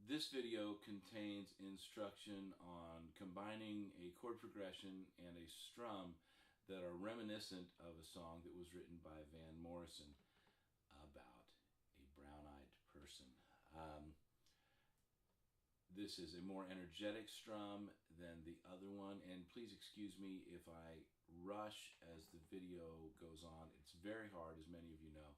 This video contains instruction on combining a chord progression and a strum that are reminiscent of a song that was written by Van Morrison about a brown-eyed person. This is a more energetic strum than the other one, and please excuse me if I rush as the video goes on. It's very hard, as many of you know,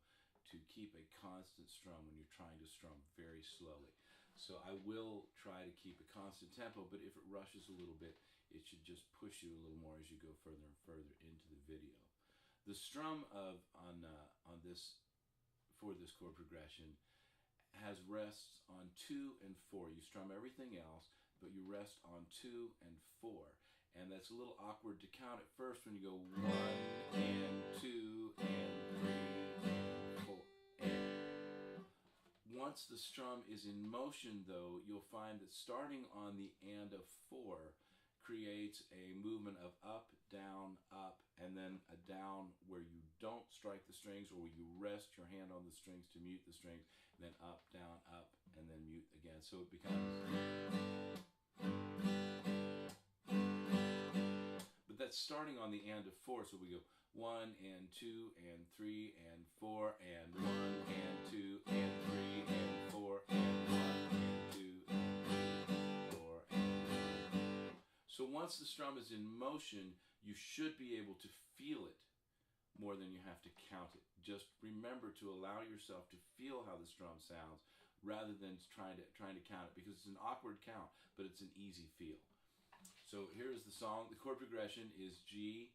to keep a constant strum when you're trying to strum very slowly. So I will try to keep a constant tempo, but if it rushes a little bit, it should just push you a little more as you go further and further into the video. The strum for this chord progression has rests on 2 and 4. You strum everything else, but you rest on 2 and 4. And that's a little awkward to count at first when you go 1 and 2 and 3 and 4. And once the strum is in motion, though, you'll find that starting on the and of 4 creates a movement of up, and then a down where you don't strike the strings, or where you rest your hand on the strings to mute the strings, and then up, and then mute again. So it becomes... But that's starting on the and of 4, so we go 1 and 2 and 3 and 4 and 1 and 2 and 3 and 4 and 1 and 2 and 3, 4 and 1. So once the strum is in motion, you should be able to feel it more than you have to count it. Just remember to allow yourself to feel how the strum sounds rather than trying to count it, because it's an awkward count, but it's an easy feel. So here's the song. The chord progression is G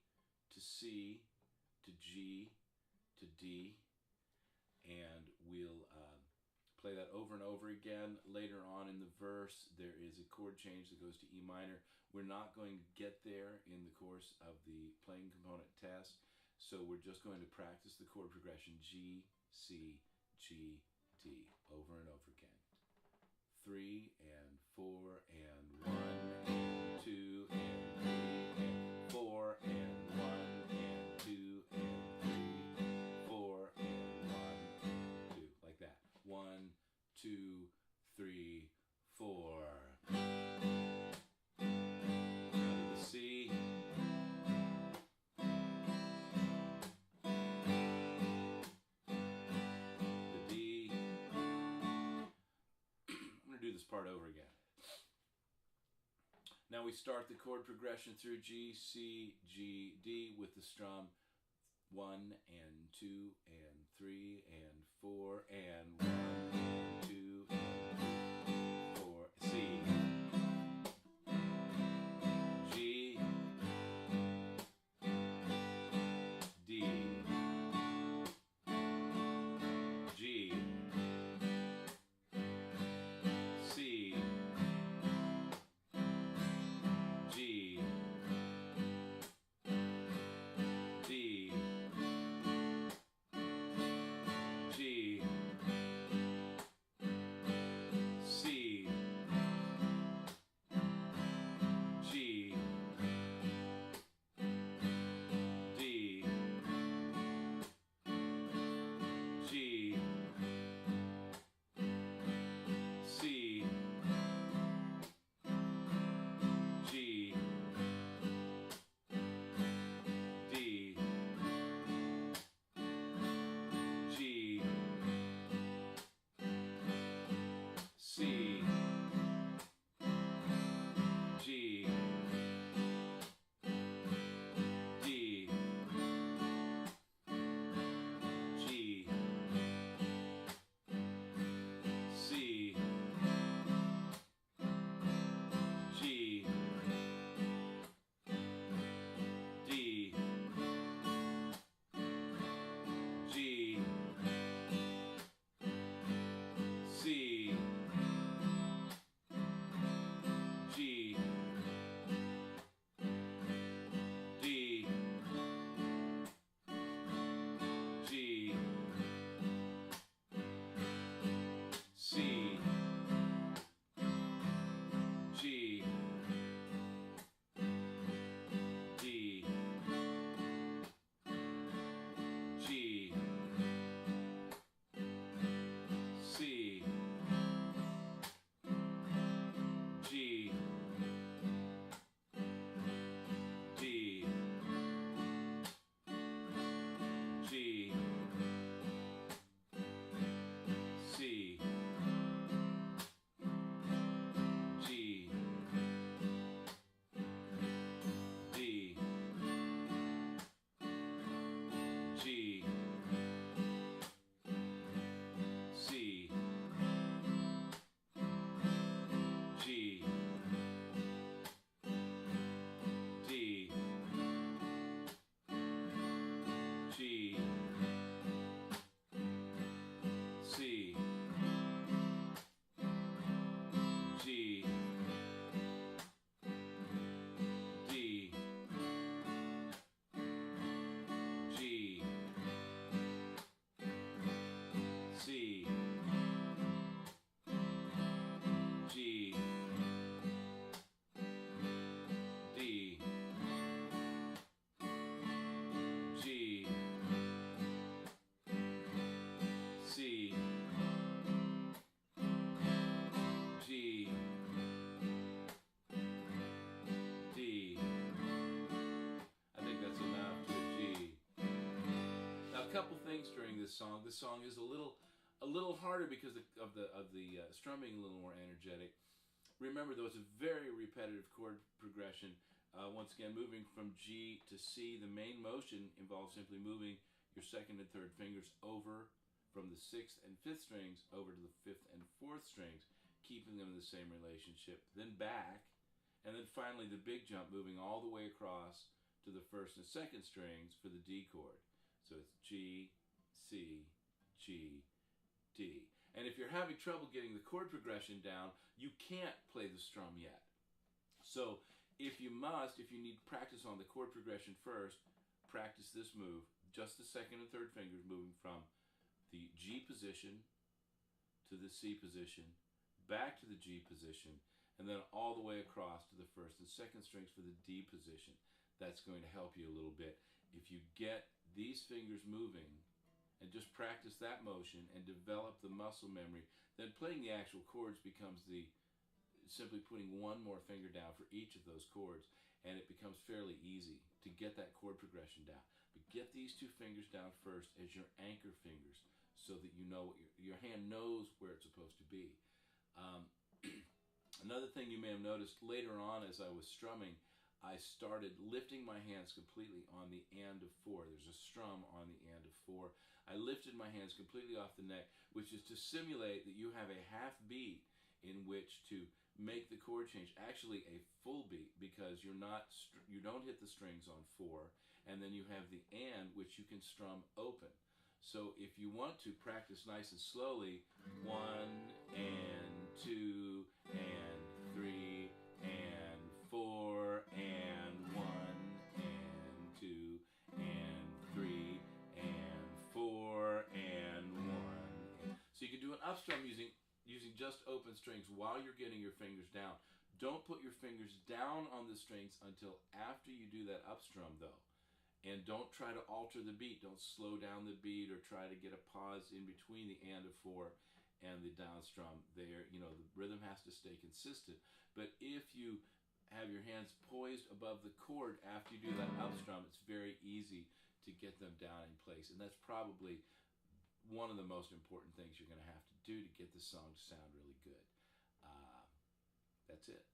to C to G to D, and we'll play that over and over again. Later on in the verse, there is a chord change that goes to E minor. We're not going to get there in the course of the playing component test, so we're just going to practice the chord progression G, C, G, D over and over again. 3 and 4 and 1 and 2 and 3 and 4 and 1 and 2 and 3, 4 and 1 and 2, like that. 1, 2, 3, 4. Now to the C. Do this part over again. Now we start the chord progression through G, C, G, D with the strum 1 and 2 and 3 and 4 and 1 and 2 and 3, 4. C, G, D, G, C, G, D, G, couple things during this song. This song is a little harder because of the strumming, a little more energetic. Remember, though, it's a very repetitive chord progression. Once again, moving from G to C, the main motion involves simply moving your second and third fingers over from the sixth and fifth strings over to the fifth and fourth strings, keeping them in the same relationship, then back, and then finally the big jump, moving all the way across to the first and second strings for the D chord. So it's G, C, G, D. And if you're having trouble getting the chord progression down, you can't play the strum yet. So if you need practice on the chord progression first, practice this move, just the second and third fingers moving from the G position to the C position, back to the G position, and then all the way across to the first and second strings for the D position. That's going to help you a little bit. If you get these fingers moving and just practice that motion and develop the muscle memory, then playing the actual chords becomes simply putting one more finger down for each of those chords, and it becomes fairly easy to get that chord progression down. But get these two fingers down first as your anchor fingers so that you know what your hand knows where it's supposed to be. Another thing you may have noticed later on as I was strumming, I started lifting my hands completely on the and of four. There's a strum on the and of four. I lifted my hands completely off the neck, which is to simulate that you have a half beat in which to make the chord change. Actually, a full beat, because you don't hit the strings on four, and then you have the and, which you can strum open. So if you want to practice nice and slowly, 1 and 2 and 3 and 4 and 1 and 2 and 3 and 4 and 1. So you can do an upstrum using just open strings while you're getting your fingers down. Don't put your fingers down on the strings until after you do that upstrum, though. And don't try to alter the beat. Don't slow down the beat or try to get a pause in between the and of four and the down strum. The rhythm has to stay consistent. But if you have your hands poised above the chord after you do that upstrum, it's very easy to get them down in place. And that's probably one of the most important things you're going to have to do to get the song to sound really good. That's it.